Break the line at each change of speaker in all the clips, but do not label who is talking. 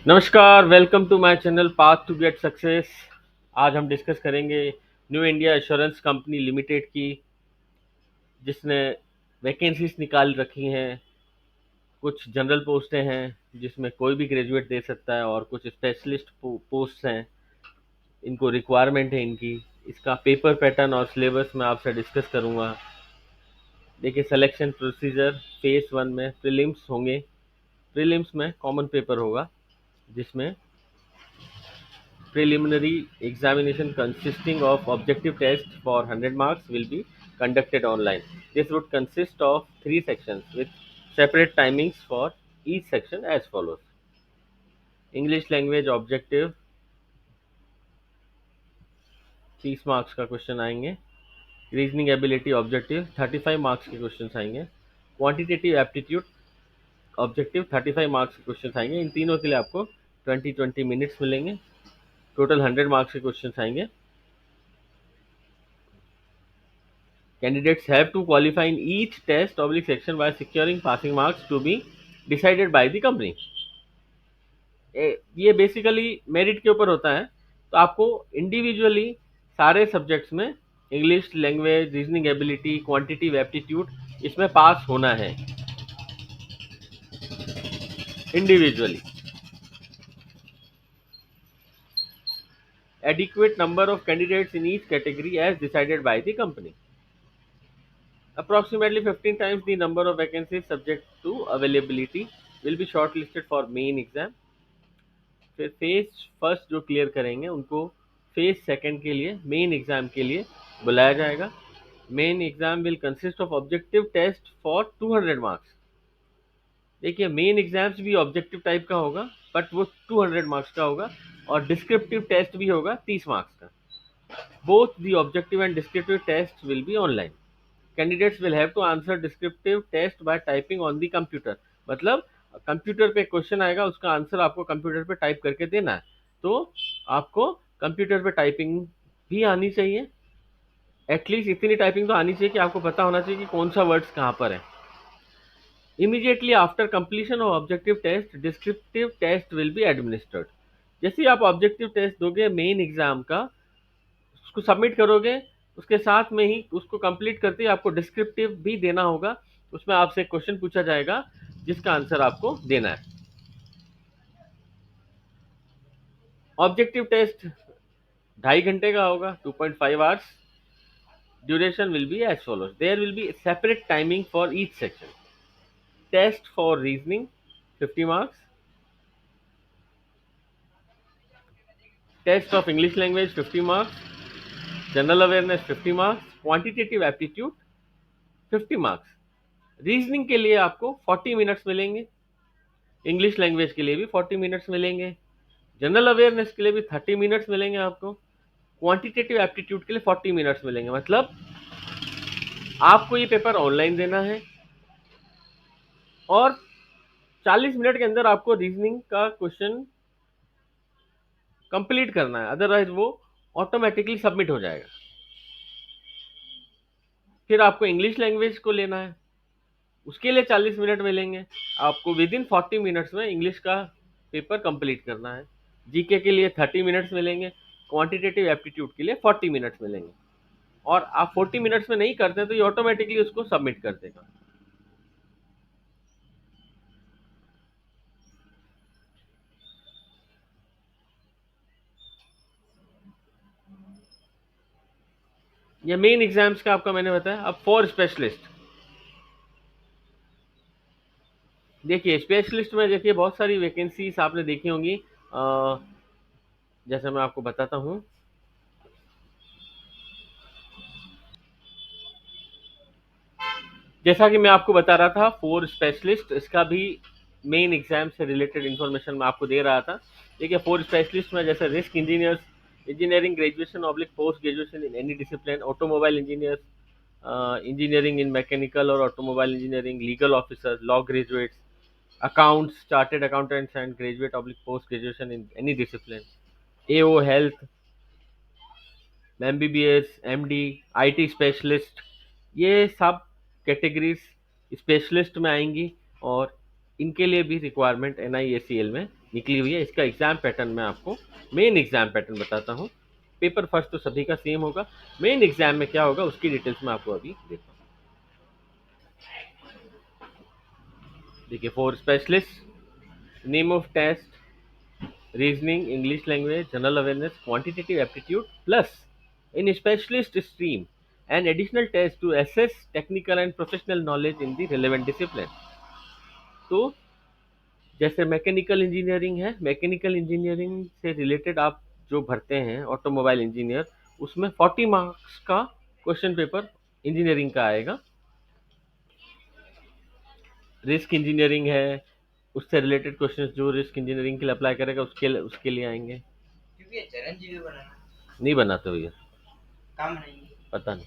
नमस्कार, welcome to my channel path to get success. आज हम डिस्कस करेंगे New India Assurance Company Limited की, जिसने वैकेंसीज निकाल रखी हैं। कुछ जनरल पोस्टें हैं जिसमें कोई भी ग्रेजुएट दे सकता है, और कुछ स्पेशलिस्ट पोस्ट हैं, इनको रिक्वायरमेंट है इनकी। इसका पेपर पैटर्न और सिलेबस मैं आपसे डिस्कस करूंगा। देखिए, सिलेक्शन प्रोसीजर फेज वन में प्रीलिम्स होंगे। प्रीलिम्स में कॉमन पेपर होगा, जिसमें preliminary examination consisting of objective test for 100 marks will be conducted online. This would consist of 3 sections with separate timings for each section as follows. English language objective 30 marks का question आएंगे। Reasoning ability objective 35 marks के question आएंगे। Quantitative aptitude objective 35 marks के question आएंगे। इन तीनों के लिए आपको 20 मिनट्स मिलेंगे। टोटल 100 मार्क्स के क्वेश्चन आएंगे। Candidates have to qualify in each test oblique section by securing passing marks to be decided by the company. ये बेसिकली मेरिट के ऊपर होता है, तो आपको इंडिविजुअली सारे सब्जेक्ट्स में English language, reasoning ability, quantitative aptitude, इसमें पास होना है individually. Adequate number of candidates in each category as decided by the company. Approximately 15 times the number of vacancies subject to availability will be shortlisted for main exam. फिर phase first जो clear करेंगे उनको phase second के लिए, main exam के लिए बुलाया जाएगा। Main exam will consist of objective test for 200 marks. देखिए, मेन एग्जाम्स भी ऑब्जेक्टिव टाइप का होगा, बट वो 200 मार्क्स का होगा, और डिस्क्रिप्टिव टेस्ट भी होगा 30 मार्क्स का। Both the objective and descriptive test will be online. Candidates will have to answer descriptive test by typing on the computer. मतलब कंप्यूटर पे क्वेश्चन आएगा, उसका आंसर आपको कंप्यूटर पे टाइप करके देना है। तो आपको कंप्यूटर पे टाइपिंग भी आनी चाहिए। एटलीस्ट इतनी टाइपिंग तो आनी चाहिए कि आपको पता होना चाहिए कि कौन सा वर्ड्स कहाँ पर है। Immediately after completion of objective test, descriptive test will be administered. जैसे ही आप ऑब्जेक्टिव टेस्ट दोगे मेन एग्जाम का, उसको सबमिट करोगे, उसके साथ में ही उसको कंप्लीट करते ही आपको डिस्क्रिप्टिव भी देना होगा। उसमें आपसे क्वेश्चन पूछा जाएगा जिसका आंसर आपको देना है। ऑब्जेक्टिव टेस्ट 2.5 घंटे का होगा, 2.5 hours. Duration will be as follows. There will be separate timing for each section. Test for reasoning 50 marks, test of English language 50 marks, general awareness 50 marks, quantitative aptitude 50 marks. Reasoning के लिए आपको 40 minutes मिलेंगे। English language के लिए भी 40 minutes मिलेंगे। General awareness के लिए भी 30 मिनट्स मिलेंगे आपको। क्वांटिटेटिव एप्टीट्यूड के लिए 40 मिनट्स मिलेंगे। मतलब आपको ये पेपर ऑनलाइन देना है, और 40 मिनट के अंदर आपको रीजनिंग का क्वेश्चन कंप्लीट करना है, अदरवाइज वो ऑटोमेटिकली सबमिट हो जाएगा। फिर आपको इंग्लिश लैंग्वेज को लेना है, उसके लिए 40 मिनट मिलेंगे। आपको विद इन 40 मिनट्स में इंग्लिश का पेपर कंप्लीट करना है। जीके के लिए 30 मिनट्स मिलेंगे। क्वांटिटेटिव एप्टीट्यूड के लिए 40 मिनट्स मिलेंगे। और आप 40 मिनट्स में नहीं करते तो ये ऑटोमेटिकली उसको सबमिट कर देगा। ये मेन एग्जाम्स का आपका मैंने बताया। अब फॉर स्पेशलिस्ट, देखिए स्पेशलिस्ट में देखिए बहुत सारी वैकेंसीज आपने देखी होंगी। जैसे मैं आपको बताता हूँ, जैसा कि मैं आपको बता रहा था, फॉर स्पेशलिस्ट इसका भी मेन एग्जाम से रिलेटेड इंफॉर्मेशन मैं आपको दे रहा था। देखिए, फॉर स्पेशलिस्ट में जैसे risk engineers, engineering graduation oblique post graduation in any discipline, automobile engineers, engineering in mechanical और automobile engineering, legal officer, law graduates, accounts, chartered accountants and graduate oblique post graduation in any discipline, AO health, MBBS, MD, IT specialist, ये सब categories specialist में आएंगी। और इनके लिए भी requirement NIACL में निकली हुई है। इसका एग्जाम पैटर्न मैं आपको मेन एग्जाम पैटर्न बताता हूँ। पेपर फर्स्ट तो सभी का सेम होगा, मेन एग्जाम में क्या होगा उसकी डिटेल्स मैं आपको अभी देता हूँ। देखिए, for specialist name of test, reasoning, English language, general awareness, quantitative aptitude plus in specialist stream and additional test to assess technical and professional knowledge in the relevant discipline. तो जैसे मैकेनिकल इंजीनियरिंग है, mechanical engineering से related आप जो भरते हैं automobile engineer, उसमें 40 marks का क्वेश्चन पेपर इंजीनियरिंग का आएगा। रिस्क इंजीनियरिंग है, उससे रिलेटेड क्वेश्चंस जो रिस्क इंजीनियरिंग के लिए अप्लाई करेगा उसके लिए आएंगे। क्योंकि चिरंजीवी बनाना नहीं बनाते भैया, काम नहीं पता नहीं।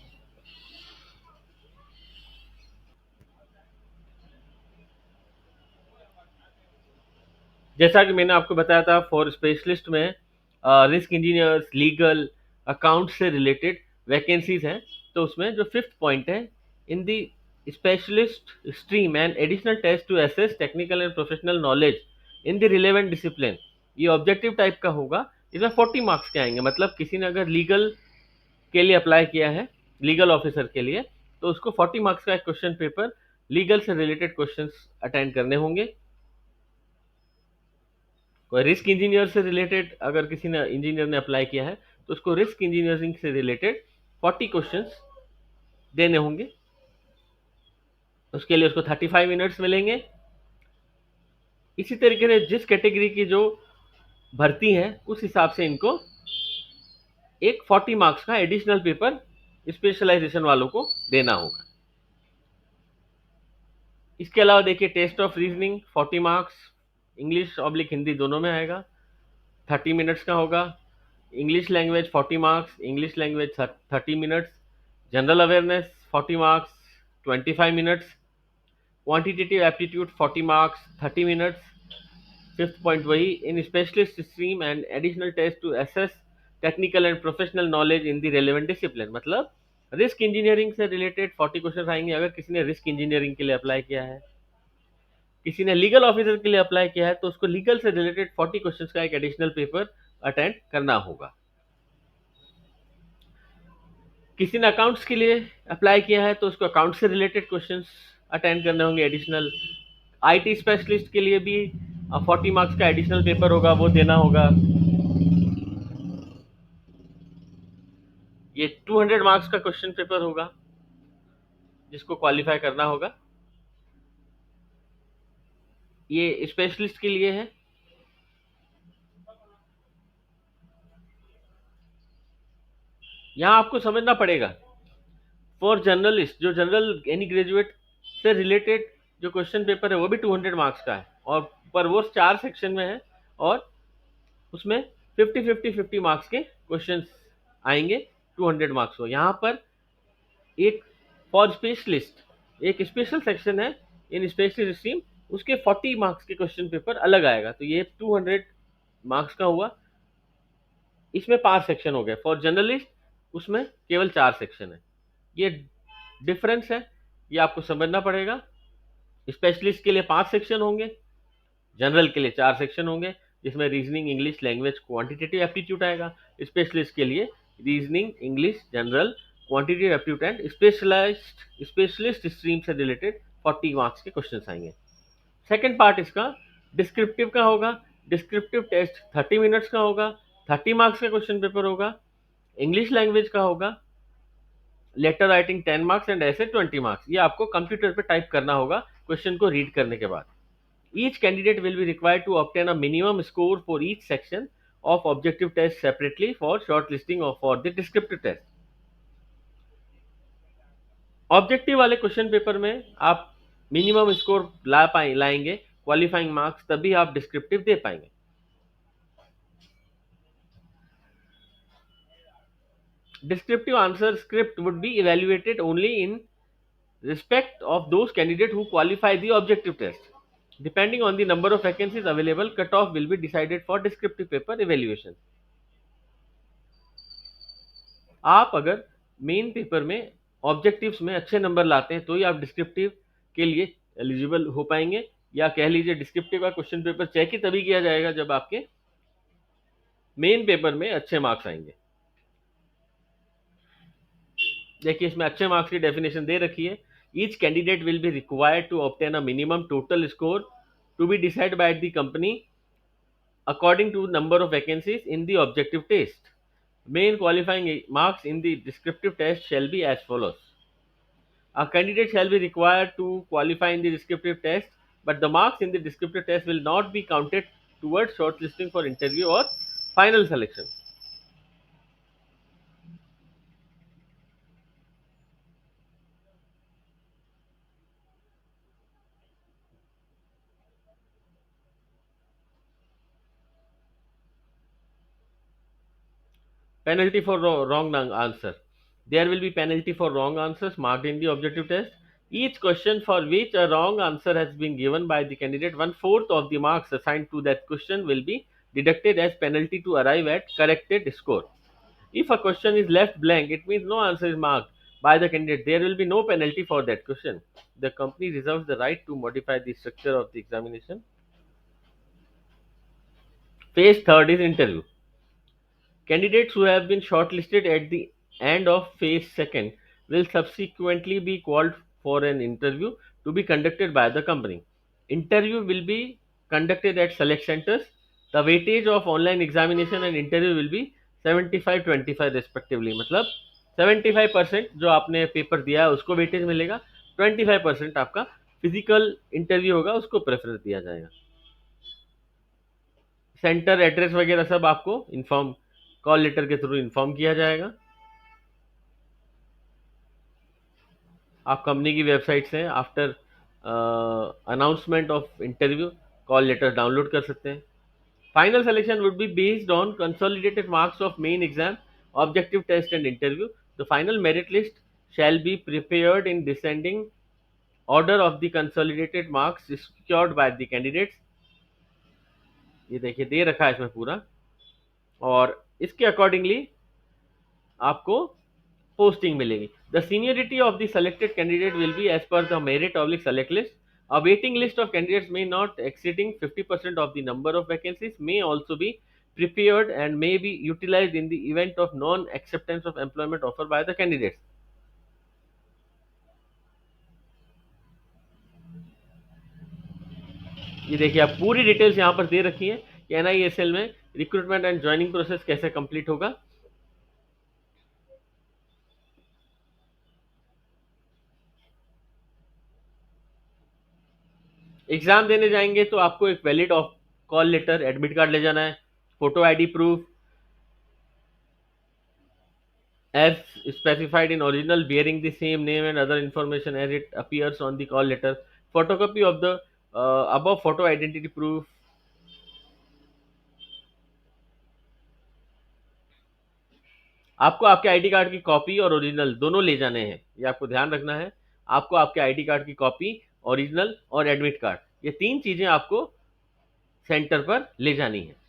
जैसा कि मैंने आपको बताया था, फॉर स्पेशलिस्ट में रिस्क इंजीनियर्स, लीगल, अकाउंट से रिलेटेड वैकेंसीज हैं। तो उसमें जो फिफ्थ पॉइंट है, in the specialist stream and additional test to assess technical and professional knowledge in the relevant discipline, ये ऑब्जेक्टिव टाइप का होगा। इसमें 40 मार्क्स के आएंगे। मतलब किसी ने अगर लीगल के लिए अप्लाई किया है, लीगल ऑफिसर के लिए, तो उसको 40 मार्क्स का एक क्वेश्चन पेपर लीगल से रिलेटेड क्वेश्चंस अटेंड करने होंगे। कोई रिस्क इंजीनियर से रिलेटेड अगर किसी ने इंजीनियर ने अप्लाई किया है, तो उसको रिस्क इंजीनियरिंग से रिलेटेड 40 क्वेश्चंस देने होंगे। उसके लिए उसको 35 मिनट्स मिलेंगे। इसी तरीके से जिस कैटेगरी की जो भर्ती है उस हिसाब से इनको एक 40 मार्क्स का एडिशनल पेपर स्पेशलाइजेशन वालों को देना होगा। इसके अलावा देखिए, test of reasoning 40 marks, English oblique Hindi दोनों में आएगा, 30 मिनट्स का होगा। English language 40 marks, English language 30 minutes. General awareness 40 marks, 25 minutes. Quantitative aptitude 40 marks, 30 minutes. Fifth point वही, in specialist stream and additional test to assess technical and professional knowledge in the relevant discipline. मतलब risk engineering से related 40 question आएंगे अगर किसी ने risk engineering के लिए apply किया है। किसी ने लीगल ऑफिसर के लिए अप्लाई किया है तो उसको लीगल से रिलेटेड 40 क्वेश्चंस का एक एडिशनल पेपर अटेंड करना होगा। किसी ने अकाउंट्स के लिए अप्लाई किया है तो उसको अकाउंट से रिलेटेड क्वेश्चंस अटेंड करने होंगे एडिशनल। आईटी स्पेशलिस्ट के लिए भी 40 मार्क्स का एडिशनल पेपर होगा, वो देना होगा। ये 200 मार्क्स का क्वेश्चन पेपर होगा जिसको क्वालिफाई करना होगा। ये स्पेशलिस्ट के लिए है। यहां आपको समझना पड़ेगा, फॉर जर्नलिस्ट जो जनरल यानी ग्रेजुएट से रिलेटेड जो क्वेश्चन पेपर है वो भी 200 मार्क्स का है, और पर वो 4 सेक्शन में है, और उसमें 50-50-50 मार्क्स के क्वेश्चंस आएंगे 200 मार्क्स को। यहाँ पर एक फॉर स्पेशलिस्ट एक स्पेशल सेक्शन है इन स्पेशल स्ट्रीम, उसके 40 मार्क्स के क्वेश्चन पेपर अलग आएगा। तो ये 200 मार्क्स का हुआ। इसमें 5 सेक्शन हो गए। फॉर जर्नलिस्ट उसमें केवल 4 सेक्शन है। ये डिफरेंस है, ये आपको समझना पड़ेगा। स्पेशलिस्ट के लिए 5 सेक्शन होंगे, जनरल के लिए 4 सेक्शन होंगे, जिसमें reasoning, English language, quantitative aptitude आएगा। स्पेशलिस्ट के लिए reasoning, English, general, quantitative aptitude and specialist stream से रिलेटेड 40 मार्क्स के क्वेश्चन आएंगे। सेकेंड पार्ट इसका डिस्क्रिप्टिव का होगा। डिस्क्रिप्टिव टेस्ट 30 मिनट्स का होगा, 30 मार्क्स का क्वेश्चन पेपर होगा। इंग्लिश लैंग्वेज का होगा, लेटर राइटिंग 10 मार्क्स एंड ऐसे 20 मार्क्स। ये आपको कंप्यूटर पे टाइप करना होगा क्वेश्चन को रीड करने के बाद। Each candidate will be required to obtain a minimum score for each section of objective test separately for shortlisting or for the descriptive test. Objective वाले क्वेश्चन पेपर में आप मिनिमम स्कोर लाएंगे, qualifying marks, तभी आप descriptive दे पाएंगे। Descriptive answer script would be evaluated only in respect of those candidates who qualify the objective test. Depending on the number of vacancies available, cutoff will be decided for descriptive paper evaluation. आप अगर main paper में objectives में अच्छे number लाते हैं तो ही आप descriptive के लिए एलिजिबल हो पाएंगे, या कह लीजिए डिस्क्रिप्टिव का क्वेश्चन पेपर चेक ही तभी किया जाएगा जब आपके मेन पेपर में अच्छे मार्क्स आएंगे। देखिए इसमें अच्छे मार्क्स की डेफिनेशन दे रखी है। Each candidate will be required to obtain a minimum total score to be decide by the company according to number of vacancies in the objective test. Main qualifying marks in the descriptive test shall be as follows. A candidate shall be required to qualify in the descriptive test, but the marks in the descriptive test will not be counted towards shortlisting for interview or final selection. Penalty for wrong answer. There will be penalty for wrong answers marked in the objective test. Each question for which a wrong answer has been given by the candidate, 1/4 of the marks assigned to that question will be deducted as penalty to arrive at corrected score. If a question is left blank, it means no answer is marked by the candidate. There will be no penalty for that question. The company reserves the right to modify the structure of the examination. Phase third is interview. Candidates who have been shortlisted at the end of phase second will subsequently be called for an interview to be conducted by the company. Interview will be conducted at select centers. The weightage of online examination and interview will be 75-25 respectively. मतलब 75% जो आपने paper दिया है उसको weightage मिलेगा, 25% आपका physical interview होगा उसको प्रेफरेंस दिया जाएगा। सेंटर एड्रेस वगैरह सब आपको इन्फॉर्म कॉल लेटर के थ्रू इन्फॉर्म किया जाएगा। आप कंपनी की वेबसाइट से after announcement of interview call letter download कर सकते हैं। Final selection would be based on consolidated marks of main exam, objective test and interview. The final merit list shall be prepared in descending order of the consolidated marks secured by the candidates. ये देखिए दे रखा है इसमें पूरा, और इसके accordingly आपको posting मिलेगी। The seniority of the selected candidate will be as per the merit oblique select list. A waiting list of candidates may not exceeding 50% of the number of vacancies may also be prepared and may be utilized in the event of non-acceptance of employment offer by the candidates. ये देखिए आप पूरी details यहाँ पर दे रखी है कि NISL में रिक्रूटमेंट एंड ज्वाइनिंग प्रोसेस कैसे कंप्लीट होगा। एग्जाम देने जाएंगे तो आपको एक valid of call letter, admit card ले जाना है, photo ID proof as specified in original bearing the same name and other information as it appears on the call letter, photocopy of the above photo identity proof, आपको आपके ID card की copy और original दोनों ले जाने हैं, ये आपको ध्यान रखना है। आपको आपके आईडी कार्ड की कॉपी, ओरिजिनल और एडमिट कार्ड, ये तीन चीजें आपको सेंटर पर ले जानी है।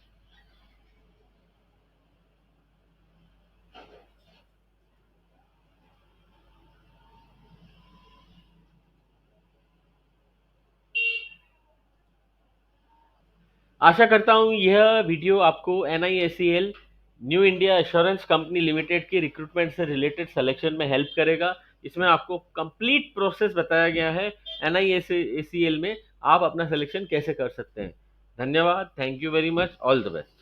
आशा करता हूं यह वीडियो आपको NISL new India Assurance Company Limited की रिक्रूटमेंट से रिलेटेड सिलेक्शन में हेल्प करेगा। इसमें आपको कंप्लीट प्रोसेस बताया गया है NISL में आप अपना सिलेक्शन कैसे कर सकते हैं। धन्यवाद, thank you very much, all the best.